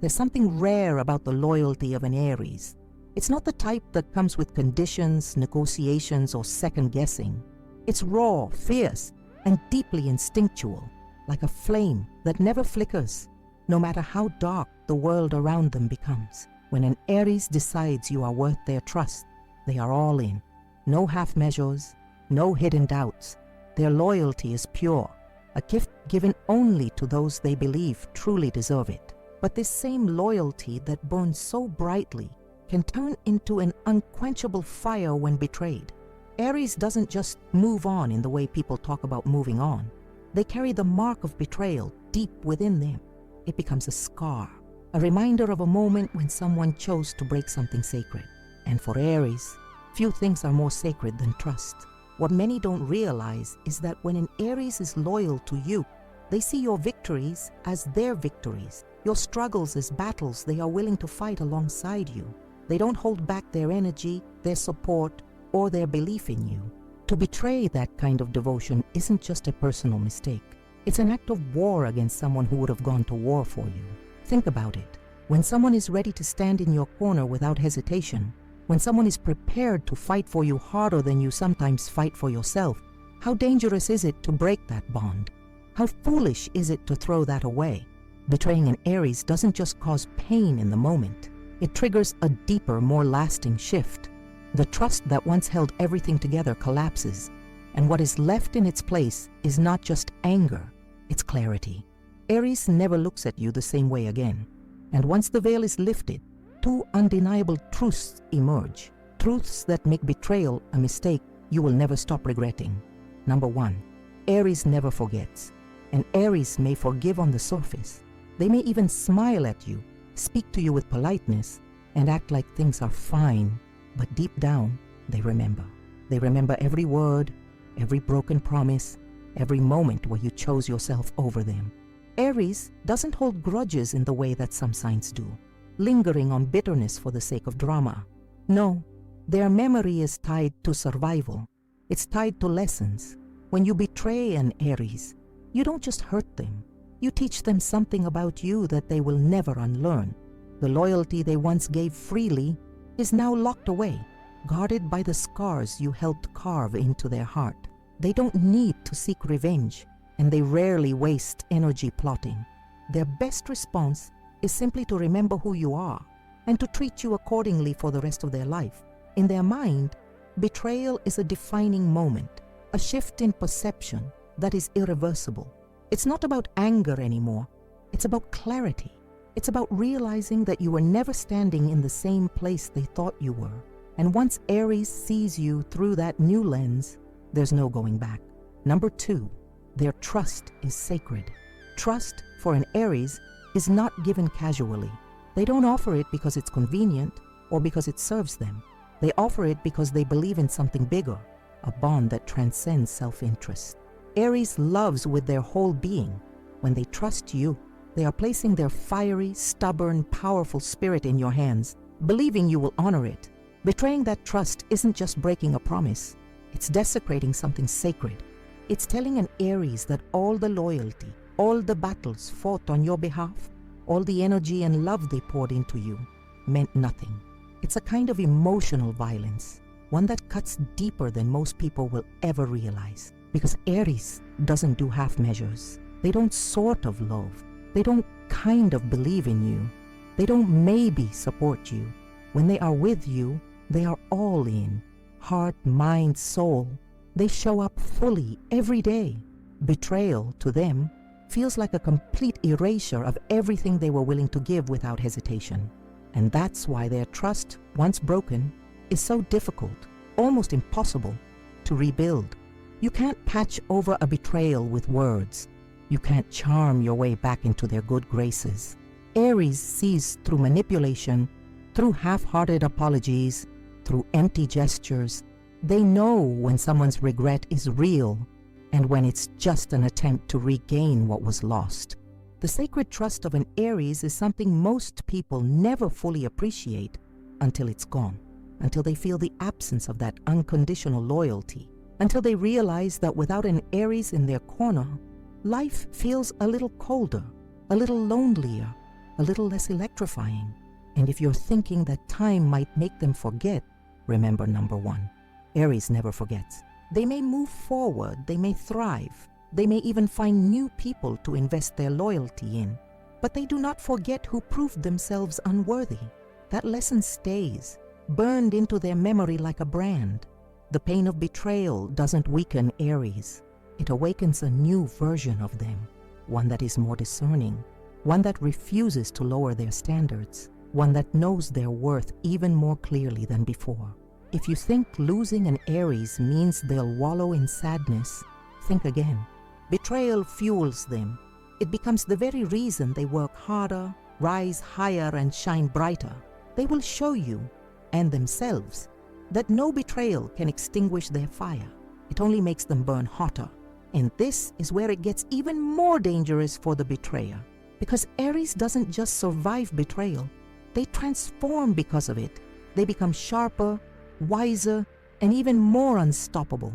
There's something rare about the loyalty of an Aries. It's not the type that comes with conditions, negotiations, or second guessing. It's raw, fierce, and deeply instinctual, like a flame that never flickers, no matter how dark the world around them becomes. When an Aries decides you are worth their trust, they are all in. No half measures, no hidden doubts. Their loyalty is pure, a gift given only to those they believe truly deserve it. But this same loyalty that burns so brightly can turn into an unquenchable fire when betrayed. Aries doesn't just move on in the way people talk about moving on. They carry the mark of betrayal deep within them. It becomes a scar, a reminder of a moment when someone chose to break something sacred. And for Aries, few things are more sacred than trust. What many don't realize is that when an Aries is loyal to you, they see your victories as their victories, your struggles as battles they are willing to fight alongside you. They don't hold back their energy, their support, or their belief in you. To betray that kind of devotion isn't just a personal mistake. It's an act of war against someone who would have gone to war for you. Think about it. When someone is ready to stand in your corner without hesitation, when someone is prepared to fight for you harder than you sometimes fight for yourself, how dangerous is it to break that bond? How foolish is it to throw that away? Betraying an Aries doesn't just cause pain in the moment. It triggers a deeper, more lasting shift. The trust that once held everything together collapses, and what is left in its place is not just anger, it's clarity. Aries never looks at you the same way again. And once the veil is lifted, two undeniable truths emerge. Truths that make betrayal a mistake you will never stop regretting. Number one, Aries never forgets. And Aries may forgive on the surface. They may even smile at you, speak to you with politeness, and act like things are fine. But deep down, they remember. They remember every word, every broken promise, every moment where you chose yourself over them. Aries doesn't hold grudges in the way that some signs do, lingering on bitterness for the sake of drama. No, their memory is tied to survival. It's tied to lessons. When you betray an Aries, you don't just hurt them. You teach them something about you that they will never unlearn. The loyalty they once gave freely is now locked away, guarded by the scars you helped carve into their heart. They don't need to seek revenge, and they rarely waste energy plotting. Their best response is simply to remember who you are and to treat you accordingly for the rest of their life. In their mind, betrayal is a defining moment, a shift in perception that is irreversible. It's not about anger anymore. It's about clarity. It's about realizing that you were never standing in the same place they thought you were. And once Aries sees you through that new lens, there's no going back. Number two, their trust is sacred. Trust for an Aries is not given casually. They don't offer it because it's convenient or because it serves them. They offer it because they believe in something bigger, a bond that transcends self-interest. Aries loves with their whole being. When they trust you, they are placing their fiery, stubborn, powerful spirit in your hands, believing you will honor it. Betraying that trust isn't just breaking a promise. It's desecrating something sacred. It's telling an Aries that all the loyalty, all the battles fought on your behalf, all the energy and love they poured into you, meant nothing. It's a kind of emotional violence, one that cuts deeper than most people will ever realize. Because Aries doesn't do half measures. They don't sort of love. They don't kind of believe in you. They don't maybe support you. When they are with you, they are all in. Heart, mind, soul. They show up fully every day. Betrayal, to them, feels like a complete erasure of everything they were willing to give without hesitation. And that's why their trust, once broken, is so difficult, almost impossible, to rebuild. You can't patch over a betrayal with words. You can't charm your way back into their good graces. Aries sees through manipulation, through half-hearted apologies, through empty gestures. They know when someone's regret is real and when it's just an attempt to regain what was lost. The sacred trust of an Aries is something most people never fully appreciate until it's gone, until they feel the absence of that unconditional loyalty, until they realize that without an Aries in their corner, life feels a little colder, a little lonelier, a little less electrifying. And if you're thinking that time might make them forget, remember number one, Aries never forgets. They may move forward, they may thrive, they may even find new people to invest their loyalty in, but they do not forget who proved themselves unworthy. That lesson stays, burned into their memory like a brand. The pain of betrayal doesn't weaken Aries. It awakens a new version of them, one that is more discerning, one that refuses to lower their standards, one that knows their worth even more clearly than before. If you think losing an Aries means they'll wallow in sadness, think again. Betrayal fuels them. It becomes the very reason they work harder, rise higher, and shine brighter. They will show you, and themselves, that no betrayal can extinguish their fire. It only makes them burn hotter. And this is where it gets even more dangerous for the betrayer. Because Aries doesn't just survive betrayal, they transform because of it. They become sharper, wiser, and even more unstoppable.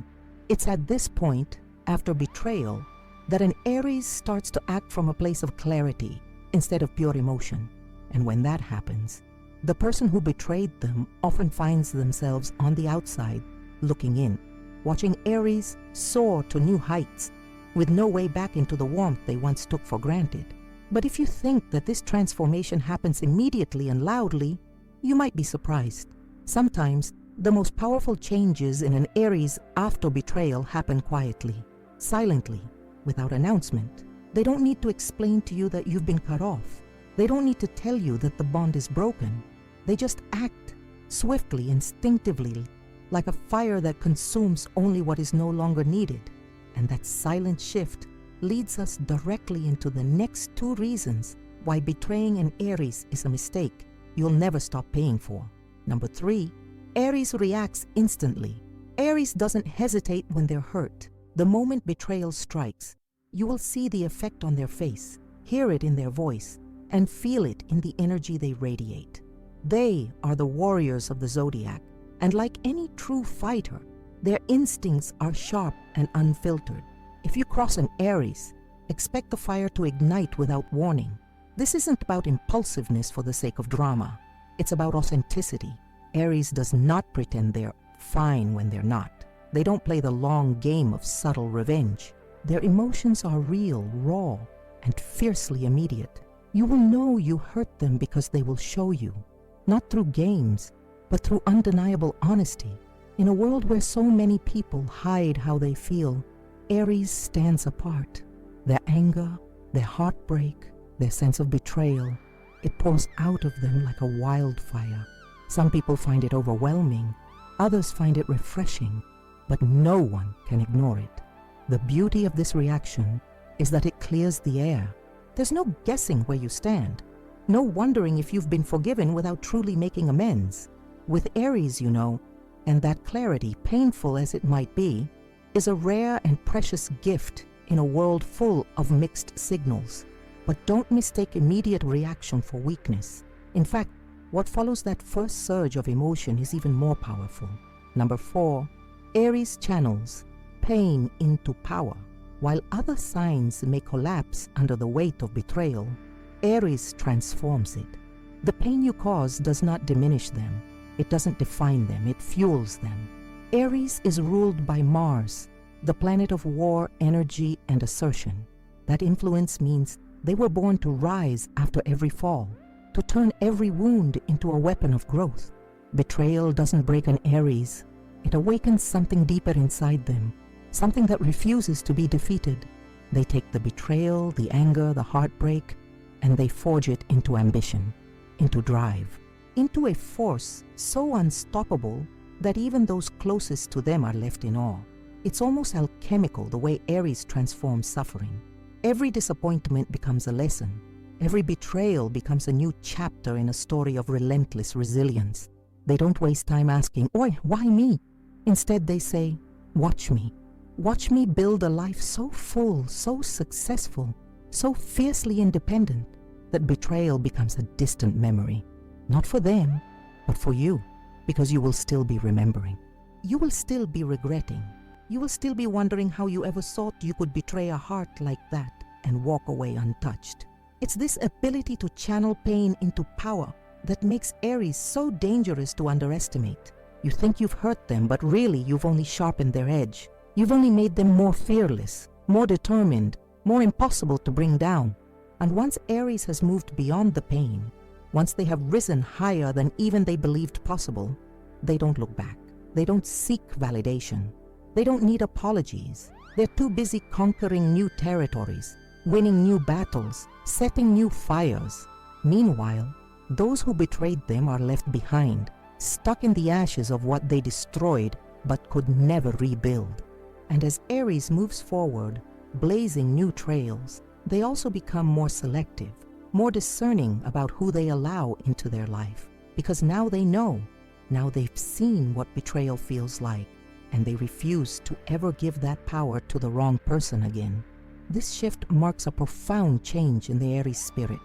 It's at this point, after betrayal, that an Aries starts to act from a place of clarity instead of pure emotion. And when that happens, the person who betrayed them often finds themselves on the outside, looking in, watching Aries soar to new heights, with no way back into the warmth they once took for granted. But if you think that this transformation happens immediately and loudly, you might be surprised. Sometimes, the most powerful changes in an Aries after betrayal happen quietly, silently, without announcement. They don't need to explain to you that you've been cut off. They don't need to tell you that the bond is broken. They just act, swiftly, instinctively, like a fire that consumes only what is no longer needed. And that silent shift leads us directly into the next two reasons why betraying an Aries is a mistake you'll never stop paying for. Number 3, Aries reacts instantly. Aries doesn't hesitate when they're hurt. The moment betrayal strikes, you will see the effect on their face, hear it in their voice, and feel it in the energy they radiate. They are the warriors of the Zodiac, and like any true fighter, their instincts are sharp and unfiltered. If you cross an Aries, expect the fire to ignite without warning. This isn't about impulsiveness for the sake of drama. It's about authenticity. Aries does not pretend they're fine when they're not. They don't play the long game of subtle revenge. Their emotions are real, raw, and fiercely immediate. You will know you hurt them because they will show you, not through games, but through undeniable honesty. In a world where so many people hide how they feel, Aries stands apart. Their anger, their heartbreak, their sense of betrayal, it pours out of them like a wildfire. Some people find it overwhelming, others find it refreshing, but no one can ignore it. The beauty of this reaction is that it clears the air. There's no guessing where you stand, no wondering if you've been forgiven without truly making amends. With Aries, you know, and that clarity, painful as it might be, is a rare and precious gift in a world full of mixed signals. But don't mistake immediate reaction for weakness. In fact, what follows that first surge of emotion is even more powerful. Number 4, Aries channels pain into power. While other signs may collapse under the weight of betrayal, Aries transforms it. The pain you cause does not diminish them. It doesn't define them, it fuels them. Aries is ruled by Mars, the planet of war, energy, and assertion. That influence means they were born to rise after every fall, to turn every wound into a weapon of growth. Betrayal doesn't break an Aries. It awakens something deeper inside them, something that refuses to be defeated. They take the betrayal, the anger, the heartbreak, and they forge it into ambition, into drive, into a force so unstoppable that even those closest to them are left in awe. It's almost alchemical the way Aries transforms suffering. Every disappointment becomes a lesson. Every betrayal becomes a new chapter in a story of relentless resilience. They don't waste time asking, "Oi, why me?" Instead they say, "Watch me. Watch me build a life so full, so successful, so fiercely independent that betrayal becomes a distant memory. Not for them, but for you, because you will still be remembering. You will still be regretting. You will still be wondering how you ever thought you could betray a heart like that and walk away untouched. It's this ability to channel pain into power that makes Aries so dangerous to underestimate. You think you've hurt them, but really you've only sharpened their edge. You've only made them more fearless, more determined, more impossible to bring down. And once Aries has moved beyond the pain, once they have risen higher than even they believed possible, they don't look back. They don't seek validation. They don't need apologies. They're too busy conquering new territories, winning new battles, setting new fires. Meanwhile, those who betrayed them are left behind, stuck in the ashes of what they destroyed but could never rebuild. And as Aries moves forward, blazing new trails, they also become more selective, more discerning about who they allow into their life. Because now they know, now they've seen what betrayal feels like, and they refuse to ever give that power to the wrong person again. This shift marks a profound change in the Aries spirit.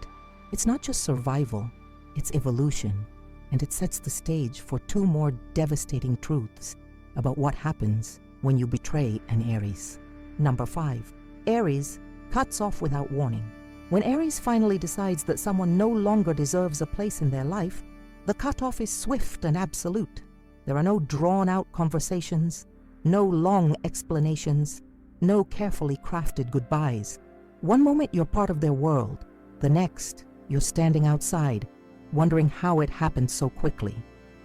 It's not just survival, it's evolution, and it sets the stage for two more devastating truths about what happens when you betray an Aries. Number 5. Aries cuts off without warning. When Aries finally decides that someone no longer deserves a place in their life, the cutoff is swift and absolute. There are no drawn-out conversations, no long explanations, no carefully crafted goodbyes. One moment you're part of their world, the next you're standing outside, wondering how it happened so quickly.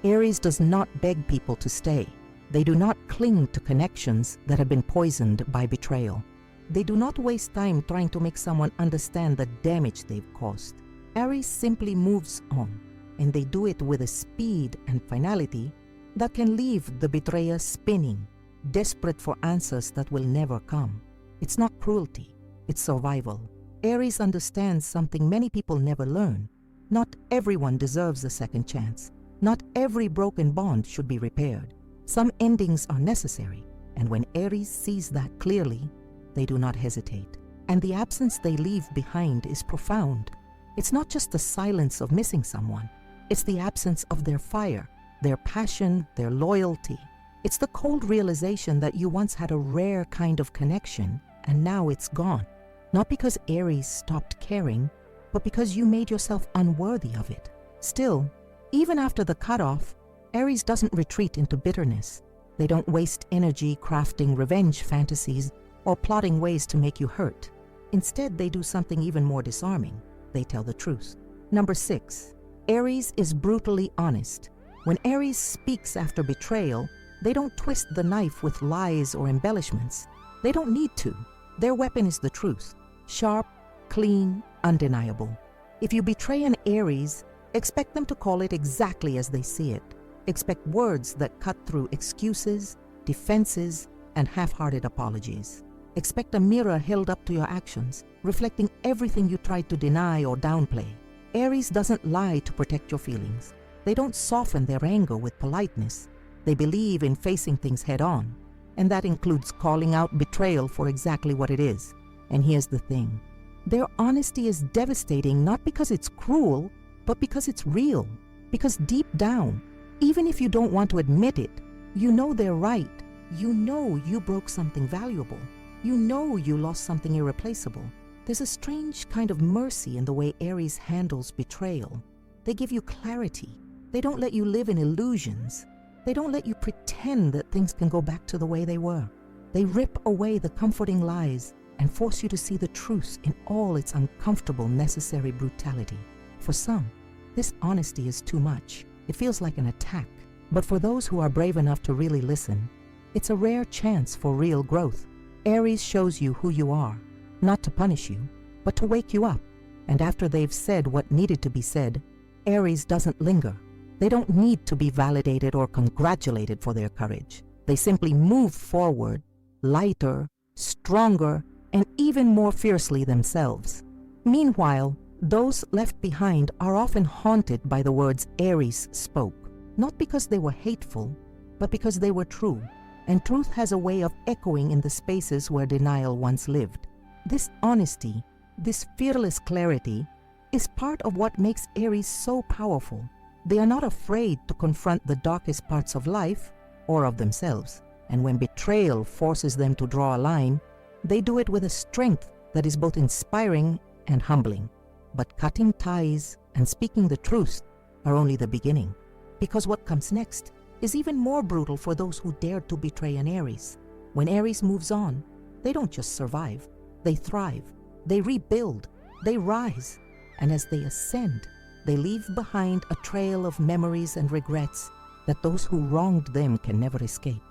Aries does not beg people to stay. They do not cling to connections that have been poisoned by betrayal. They do not waste time trying to make someone understand the damage they've caused. Aries simply moves on, and they do it with a speed and finality that can leave the betrayer spinning, desperate for answers that will never come. It's not cruelty, it's survival. Aries understands something many people never learn. Not everyone deserves a second chance. Not every broken bond should be repaired. Some endings are necessary, and when Aries sees that clearly, they do not hesitate. And the absence they leave behind is profound. It's not just the silence of missing someone. It's the absence of their fire, their passion, their loyalty. It's the cold realization that you once had a rare kind of connection, and now it's gone. Not because Aries stopped caring, but because you made yourself unworthy of it. Still, even after the cutoff, Aries doesn't retreat into bitterness. They don't waste energy crafting revenge fantasies or plotting ways to make you hurt. Instead, they do something even more disarming. They tell the truth. Number 6. Aries is brutally honest. When Aries speaks after betrayal, they don't twist the knife with lies or embellishments. They don't need to. Their weapon is the truth. Sharp, clean, undeniable. If you betray an Aries, expect them to call it exactly as they see it. Expect words that cut through excuses, defenses, and half-hearted apologies. Expect a mirror held up to your actions, reflecting everything you tried to deny or downplay. Aries doesn't lie to protect your feelings. They don't soften their anger with politeness. They believe in facing things head-on, and that includes calling out betrayal for exactly what it is. And here's the thing. Their honesty is devastating not because it's cruel, but because it's real. Because deep down, even if you don't want to admit it, you know they're right. You know you broke something valuable. You know you lost something irreplaceable. There's a strange kind of mercy in the way Aries handles betrayal. They give you clarity. They don't let you live in illusions. They don't let you pretend that things can go back to the way they were. They rip away the comforting lies and force you to see the truth in all its uncomfortable, necessary brutality. For some, this honesty is too much. It feels like an attack. But for those who are brave enough to really listen, it's a rare chance for real growth. Aries shows you who you are, not to punish you, but to wake you up. And after they've said what needed to be said, Aries doesn't linger. They don't need to be validated or congratulated for their courage. They simply move forward, lighter, stronger, and even more fiercely themselves. Meanwhile, those left behind are often haunted by the words Aries spoke, not because they were hateful, but because they were true. And truth has a way of echoing in the spaces where denial once lived. This honesty, this fearless clarity, is part of what makes Aries so powerful. They are not afraid to confront the darkest parts of life or of themselves. And when betrayal forces them to draw a line, they do it with a strength that is both inspiring and humbling. But cutting ties and speaking the truth are only the beginning, because what comes next is even more brutal for those who dared to betray an Aries. When Aries moves on, they don't just survive, they thrive, they rebuild, they rise, and as they ascend, they leave behind a trail of memories and regrets that those who wronged them can never escape,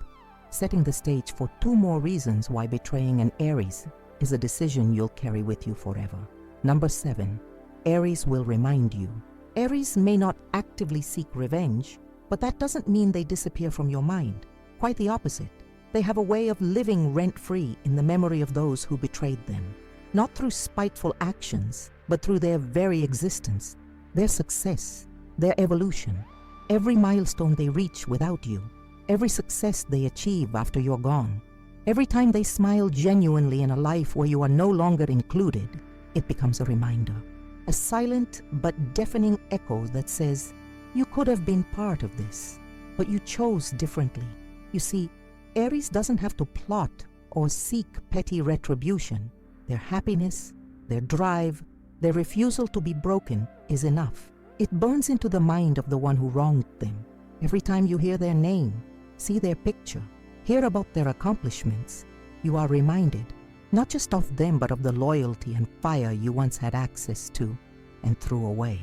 setting the stage for 2 more reasons why betraying an Aries is a decision you'll carry with you forever. Number 7, Aries will remind you. Aries may not actively seek revenge, but that doesn't mean they disappear from your mind. Quite the opposite. They have a way of living rent-free in the memory of those who betrayed them. Not through spiteful actions, but through their very existence, their success, their evolution, every milestone they reach without you, every success they achieve after you're gone. Every time they smile genuinely in a life where you are no longer included, it becomes a reminder. A silent but deafening echo that says, you could have been part of this, but you chose differently. You see, Aries doesn't have to plot or seek petty retribution. Their happiness, their drive, their refusal to be broken is enough. It burns into the mind of the one who wronged them. Every time you hear their name, see their picture, hear about their accomplishments, you are reminded not just of them but of the loyalty and fire you once had access to and threw away.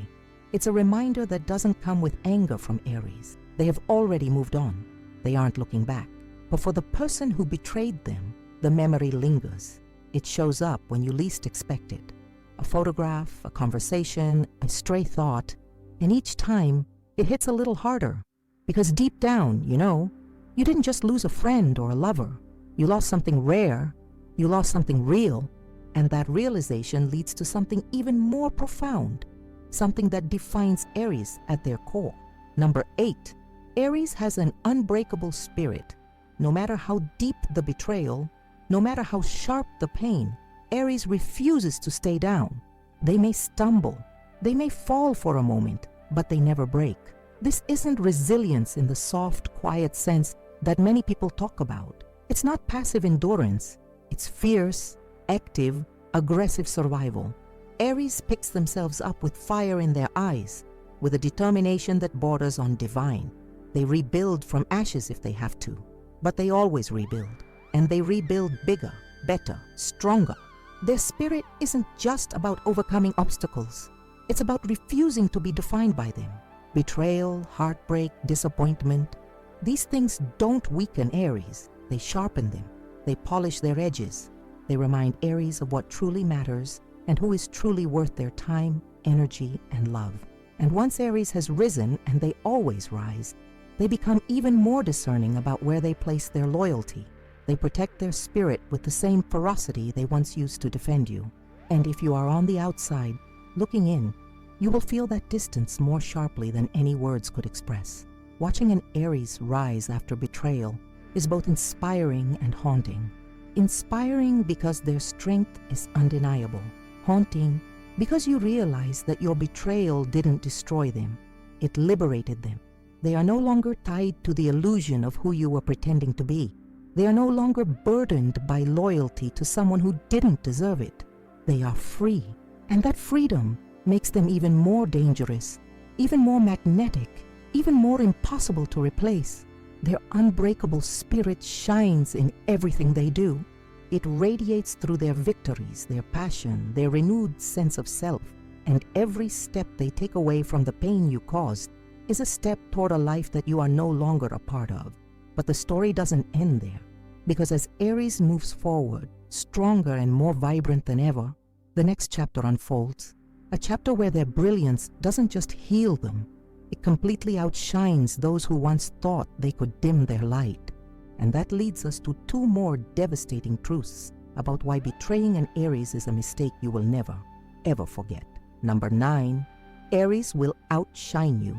It's a reminder that doesn't come with anger from Aries. They have already moved on. They aren't looking back. But for the person who betrayed them, the memory lingers. It shows up when you least expect it. A photograph, a conversation, a stray thought, and each time it hits a little harder. Because deep down, you didn't just lose a friend or a lover. You lost something rare, you lost something real, and that realization leads to something even more profound, something that defines Aries at their core. Number 8, Aries has an unbreakable spirit. No matter how deep the betrayal, no matter how sharp the pain, Aries refuses to stay down. They may stumble, they may fall for a moment, but they never break. This isn't resilience in the soft, quiet sense that many people talk about. It's not passive endurance. It's fierce, active, aggressive survival. Aries picks themselves up with fire in their eyes, with a determination that borders on divine. They rebuild from ashes if they have to, but they always rebuild. And they rebuild bigger, better, stronger. Their spirit isn't just about overcoming obstacles. It's about refusing to be defined by them. Betrayal, heartbreak, disappointment. These things don't weaken Aries. They sharpen them. They polish their edges. They remind Aries of what truly matters and who is truly worth their time, energy, and love. And once Aries has risen, and they always rise, they become even more discerning about where they place their loyalty. They protect their spirit with the same ferocity they once used to defend you. And if you are on the outside, looking in, you will feel that distance more sharply than any words could express. Watching an Aries rise after betrayal is both inspiring and haunting. Inspiring because their strength is undeniable. Haunting because you realize that your betrayal didn't destroy them. It liberated them. They are no longer tied to the illusion of who you were pretending to be. They are no longer burdened by loyalty to someone who didn't deserve it. They are free, and that freedom makes them even more dangerous, even more magnetic, even more impossible to replace. Their unbreakable spirit shines in everything they do. It radiates through their victories, their passion, their renewed sense of self, and every step they take away from the pain you caused is a step toward a life that you are no longer a part of. But the story doesn't end there, because as Aries moves forward, stronger and more vibrant than ever, the next chapter unfolds, a chapter where their brilliance doesn't just heal them, it completely outshines those who once thought they could dim their light. And that leads us to 2 more devastating truths about why betraying an Aries is a mistake you will never, ever forget. Number 9, Aries will outshine you.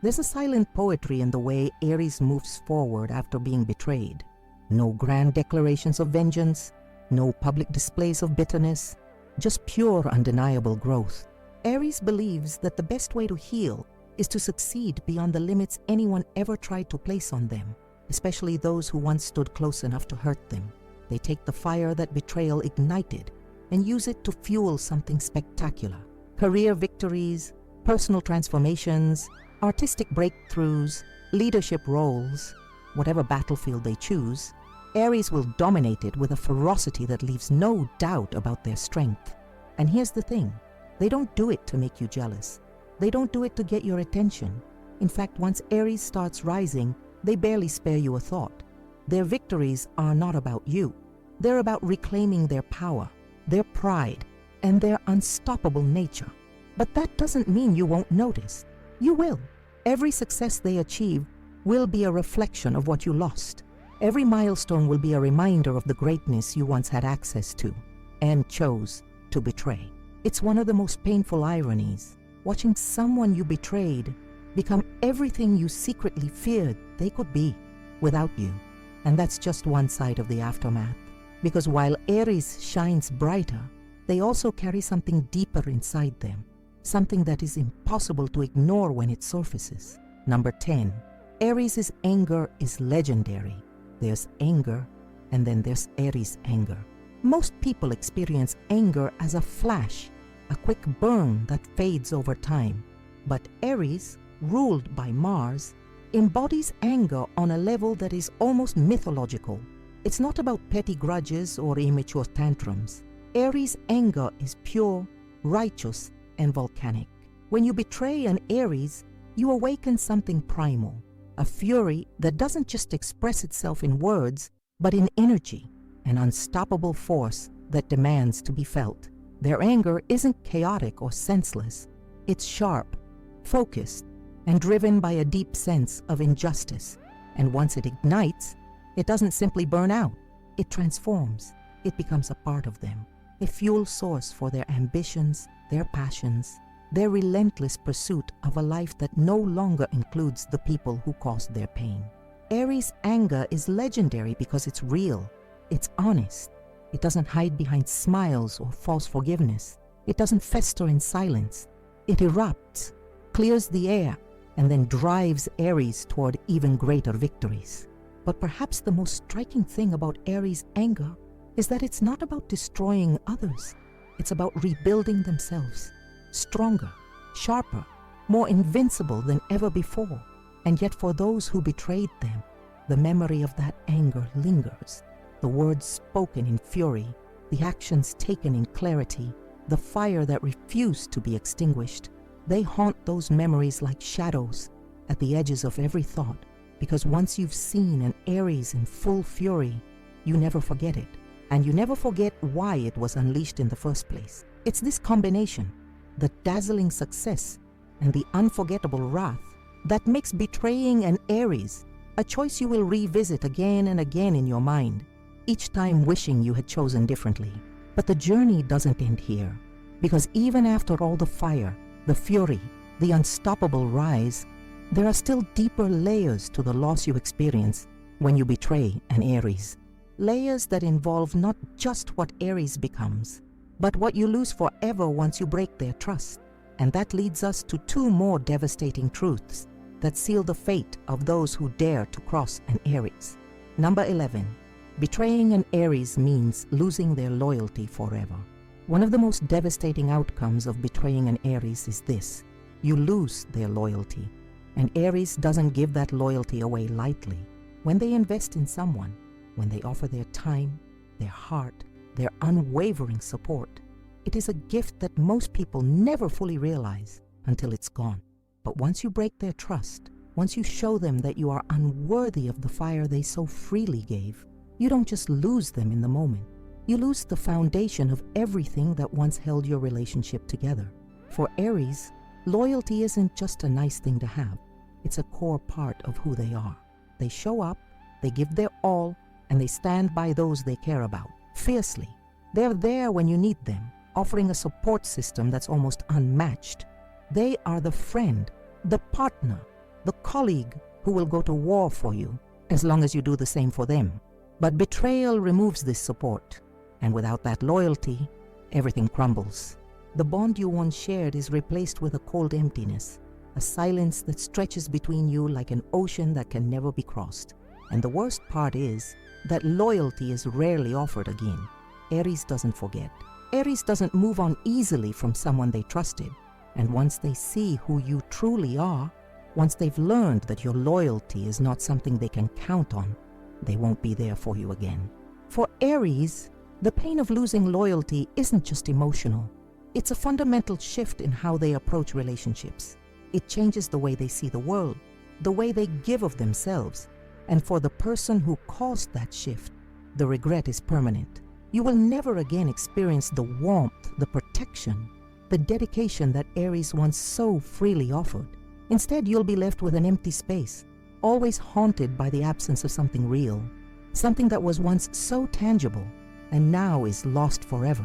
There's a silent poetry in the way Aries moves forward after being betrayed. No grand declarations of vengeance, no public displays of bitterness, just pure undeniable growth. Aries believes that the best way to heal is to succeed beyond the limits anyone ever tried to place on them, especially those who once stood close enough to hurt them. They take the fire that betrayal ignited and use it to fuel something spectacular, career victories, personal transformations, artistic breakthroughs, leadership roles, whatever battlefield they choose, Aries will dominate it with a ferocity that leaves no doubt about their strength. And here's the thing, they don't do it to make you jealous. They don't do it to get your attention. In fact, once Aries starts rising, they barely spare you a thought. Their victories are not about you. They're about reclaiming their power, their pride, and their unstoppable nature. But that doesn't mean you won't notice. You will. Every success they achieve will be a reflection of what you lost. Every milestone will be a reminder of the greatness you once had access to and chose to betray. It's one of the most painful ironies, watching someone you betrayed become everything you secretly feared they could be without you. And that's just one side of the aftermath. Because while Aries shines brighter, they also carry something deeper inside them, something that is impossible to ignore when it surfaces. Number 10. Aries' anger is legendary. There's anger, and then there's Aries anger. Most people experience anger as a flash, a quick burn that fades over time. But Aries, ruled by Mars, embodies anger on a level that is almost mythological. It's not about petty grudges or immature tantrums. Aries' anger is pure, righteous, and volcanic. When you betray an Aries, you awaken something primal, a fury that doesn't just express itself in words, but in energy, an unstoppable force that demands to be felt. Their anger isn't chaotic or senseless. It's sharp, focused, and driven by a deep sense of injustice. And once it ignites, it doesn't simply burn out. It transforms. It becomes a part of them, a fuel source for their ambitions, their passions, their relentless pursuit of a life that no longer includes the people who caused their pain. Aries' anger is legendary because it's real. It's honest. It doesn't hide behind smiles or false forgiveness. It doesn't fester in silence. It erupts, clears the air, and then drives Aries toward even greater victories. But perhaps the most striking thing about Aries' anger is that it's not about destroying others. It's about rebuilding themselves, stronger, sharper, more invincible than ever before. And yet for those who betrayed them, the memory of that anger lingers. The words spoken in fury, the actions taken in clarity, the fire that refused to be extinguished, they haunt those memories like shadows at the edges of every thought. Because once you've seen an Aries in full fury, you never forget it. And you never forget why it was unleashed in the first place. It's this combination, the dazzling success and the unforgettable wrath, that makes betraying an Aries a choice you will revisit again and again in your mind, each time wishing you had chosen differently. But the journey doesn't end here, because even after all the fire, the fury, the unstoppable rise, there are still deeper layers to the loss you experience when you betray an Aries. Layers that involve not just what Aries becomes, but what you lose forever once you break their trust. And that leads us to two more devastating truths that seal the fate of those who dare to cross an Aries. Number 11. Betraying an Aries means losing their loyalty forever. One of the most devastating outcomes of betraying an Aries is this: you lose their loyalty. And Aries doesn't give that loyalty away lightly. When they invest in someone, when they offer their time, their heart, their unwavering support, it is a gift that most people never fully realize until it's gone. But once you break their trust, once you show them that you are unworthy of the fire they so freely gave, you don't just lose them in the moment. You lose the foundation of everything that once held your relationship together. For Aries, loyalty isn't just a nice thing to have. It's a core part of who they are. They show up, they give their all, and they stand by those they care about, fiercely. They're there when you need them, offering a support system that's almost unmatched. They are the friend, the partner, the colleague who will go to war for you, as long as you do the same for them. But betrayal removes this support, and without that loyalty, everything crumbles. The bond you once shared is replaced with a cold emptiness, a silence that stretches between you like an ocean that can never be crossed. And the worst part is that loyalty is rarely offered again. Aries doesn't forget. Aries doesn't move on easily from someone they trusted. And once they see who you truly are, once they've learned that your loyalty is not something they can count on, they won't be there for you again. For Aries, the pain of losing loyalty isn't just emotional. It's a fundamental shift in how they approach relationships. It changes the way they see the world, the way they give of themselves. And for the person who caused that shift, the regret is permanent. You will never again experience the warmth, the protection, the dedication that Aries once so freely offered. Instead, you'll be left with an empty space, always haunted by the absence of something real, something that was once so tangible and now is lost forever.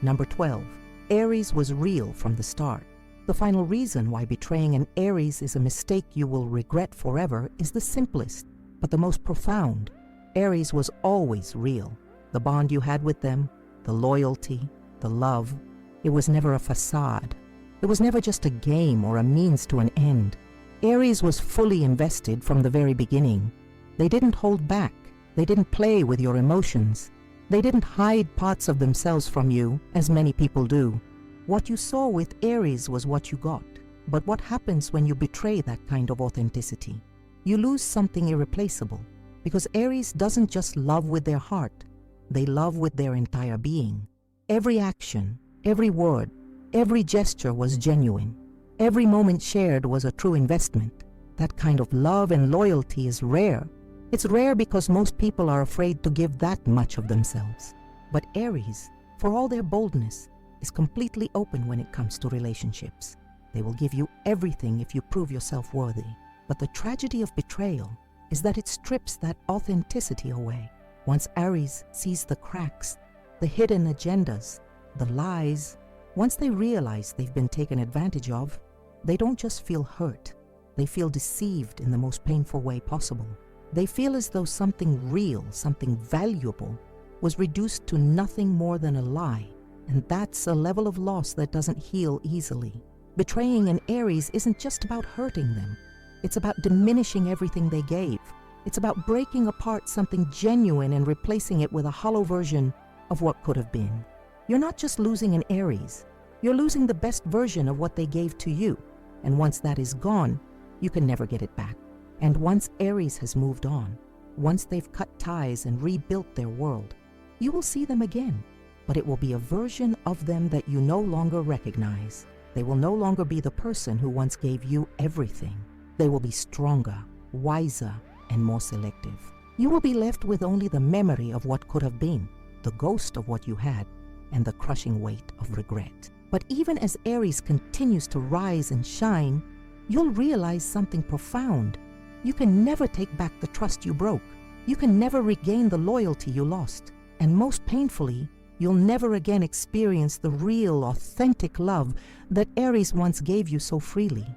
Number 12. Aries was real from the start. The final reason why betraying an Aries is a mistake you will regret forever is the simplest, but the most profound. Aries was always real. The bond you had with them, the loyalty, the love, it was never a facade. It was never just a game or a means to an end. Aries was fully invested from the very beginning. They didn't hold back. They didn't play with your emotions. They didn't hide parts of themselves from you, as many people do. What you saw with Aries was what you got. But what happens when you betray that kind of authenticity? You lose something irreplaceable, because Aries doesn't just love with their heart. They love with their entire being. Every action, every word, every gesture was genuine. Every moment shared was a true investment. That kind of love and loyalty is rare. It's rare because most people are afraid to give that much of themselves. But Aries, for all their boldness, is completely open when it comes to relationships. They will give you everything if you prove yourself worthy. But the tragedy of betrayal is that it strips that authenticity away. Once Aries sees the cracks, the hidden agendas, the lies, once they realize they've been taken advantage of, they don't just feel hurt. They feel deceived in the most painful way possible. They feel as though something real, something valuable, was reduced to nothing more than a lie. And that's a level of loss that doesn't heal easily. Betraying an Aries isn't just about hurting them. It's about diminishing everything they gave. It's about breaking apart something genuine and replacing it with a hollow version of what could have been. You're not just losing an Aries. You're losing the best version of what they gave to you. And once that is gone, you can never get it back. And once Aries has moved on, once they've cut ties and rebuilt their world, you will see them again. But it will be a version of them that you no longer recognize. They will no longer be the person who once gave you everything. They will be stronger, wiser, and more selective. You will be left with only the memory of what could have been, the ghost of what you had, and the crushing weight of regret. But even as Aries continues to rise and shine, you'll realize something profound. You can never take back the trust you broke. You can never regain the loyalty you lost. And most painfully, you'll never again experience the real, authentic love that Aries once gave you so freely.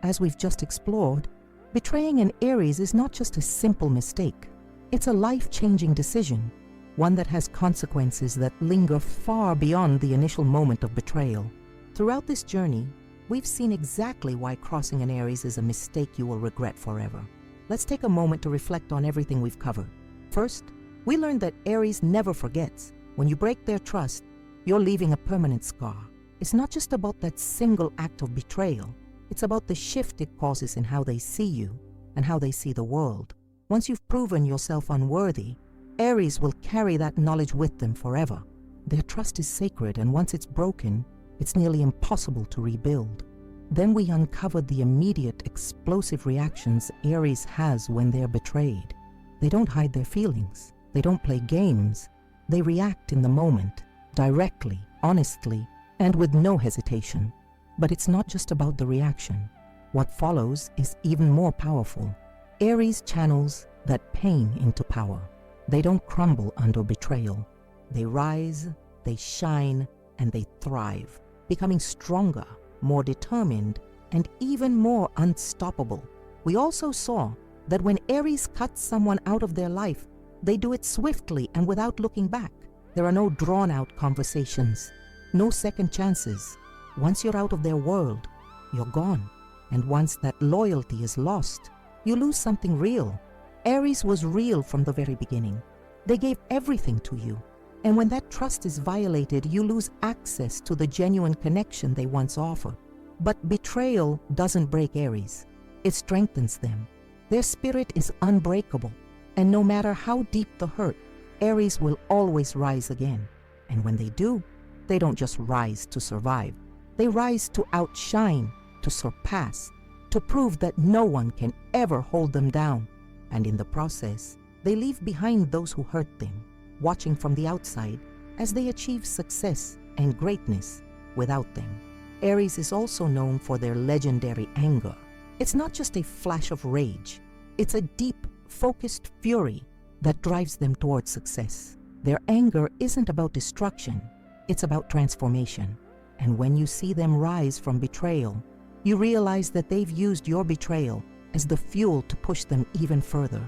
As we've just explored, betraying an Aries is not just a simple mistake. It's a life-changing decision, one that has consequences that linger far beyond the initial moment of betrayal. Throughout this journey, we've seen exactly why crossing an Aries is a mistake you will regret forever. Let's take a moment to reflect on everything we've covered. First, we learned that Aries never forgets. When you break their trust, you're leaving a permanent scar. It's not just about that single act of betrayal. It's about the shift it causes in how they see you and how they see the world. Once you've proven yourself unworthy, Aries will carry that knowledge with them forever. Their trust is sacred, and once it's broken, it's nearly impossible to rebuild. Then we uncovered the immediate, explosive reactions Aries has when they're betrayed. They don't hide their feelings. They don't play games. They react in the moment, directly, honestly, and with no hesitation. But it's not just about the reaction. What follows is even more powerful. Aries channels that pain into power. They don't crumble under betrayal. They rise, they shine, and they thrive, becoming stronger, more determined, and even more unstoppable. We also saw that when Aries cuts someone out of their life, they do it swiftly and without looking back. There are no drawn-out conversations, no second chances. Once you're out of their world, you're gone. And once that loyalty is lost, you lose something real. Aries was real from the very beginning. They gave everything to you. And when that trust is violated, you lose access to the genuine connection they once offered. But betrayal doesn't break Aries. It strengthens them. Their spirit is unbreakable. And no matter how deep the hurt, Aries will always rise again. And when they do, they don't just rise to survive. They rise to outshine, to surpass, to prove that no one can ever hold them down. And in the process, they leave behind those who hurt them, watching from the outside as they achieve success and greatness without them. Aries is also known for their legendary anger. It's not just a flash of rage. It's a deep, focused fury that drives them towards success. Their anger isn't about destruction. It's about transformation. And when you see them rise from betrayal, you realize that they've used your betrayal as the fuel to push them even further,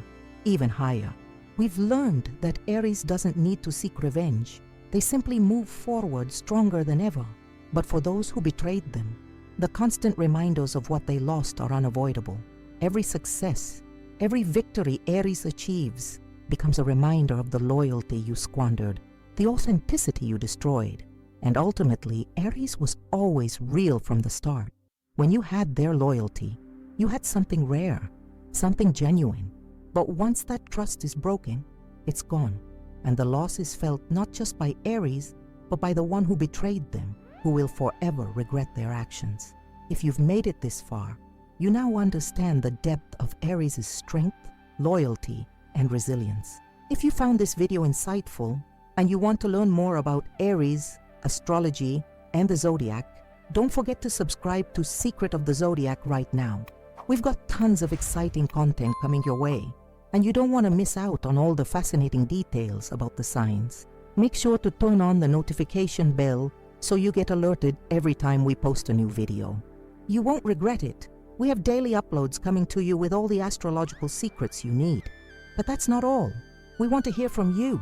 even higher. We've learned that Aries doesn't need to seek revenge. They simply move forward stronger than ever. But for those who betrayed them, the constant reminders of what they lost are unavoidable. Every success, every victory Aries achieves becomes a reminder of the loyalty you squandered, the authenticity you destroyed. And ultimately, Aries was always real from the start. When you had their loyalty, you had something rare, something genuine. But once that trust is broken, it's gone. And the loss is felt not just by Aries, but by the one who betrayed them, who will forever regret their actions. If you've made it this far, you now understand the depth of Aries' strength, loyalty, and resilience. If you found this video insightful and you want to learn more about Aries, astrology, and the Zodiac, don't forget to subscribe to Secret of the Zodiac right now. We've got tons of exciting content coming your way, and you don't want to miss out on all the fascinating details about the signs. Make sure to turn on the notification bell so you get alerted every time we post a new video. You won't regret it. We have daily uploads coming to you with all the astrological secrets you need. But that's not all. We want to hear from you.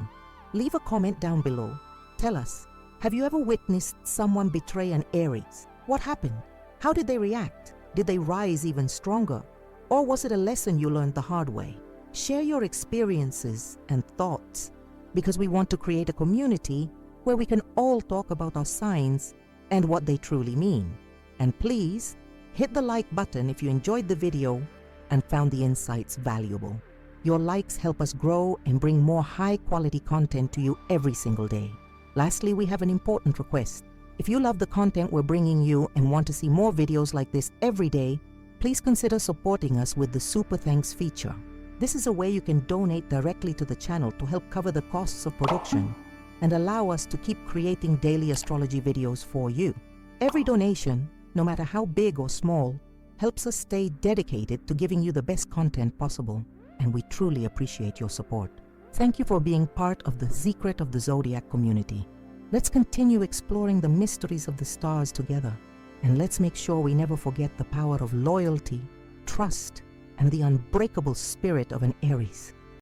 Leave a comment down below. Tell us, have you ever witnessed someone betray an Aries? What happened? How did they react? Did they rise even stronger? Or was it a lesson you learned the hard way? Share your experiences and thoughts, because we want to create a community where we can all talk about our signs and what they truly mean. And please, hit the like button if you enjoyed the video and found the insights valuable. Your likes help us grow and bring more high-quality content to you every single day. Lastly, we have an important request. If you love the content we're bringing you and want to see more videos like this every day, please consider supporting us with the Super Thanks feature. This is a way you can donate directly to the channel to help cover the costs of production and allow us to keep creating daily astrology videos for you. Every donation, no matter how big or small, helps us stay dedicated to giving you the best content possible, and we truly appreciate your support. Thank you for being part of the Secret of the Zodiac community. Let's continue exploring the mysteries of the stars together, and let's make sure we never forget the power of loyalty, trust, and the unbreakable spirit of an Aries.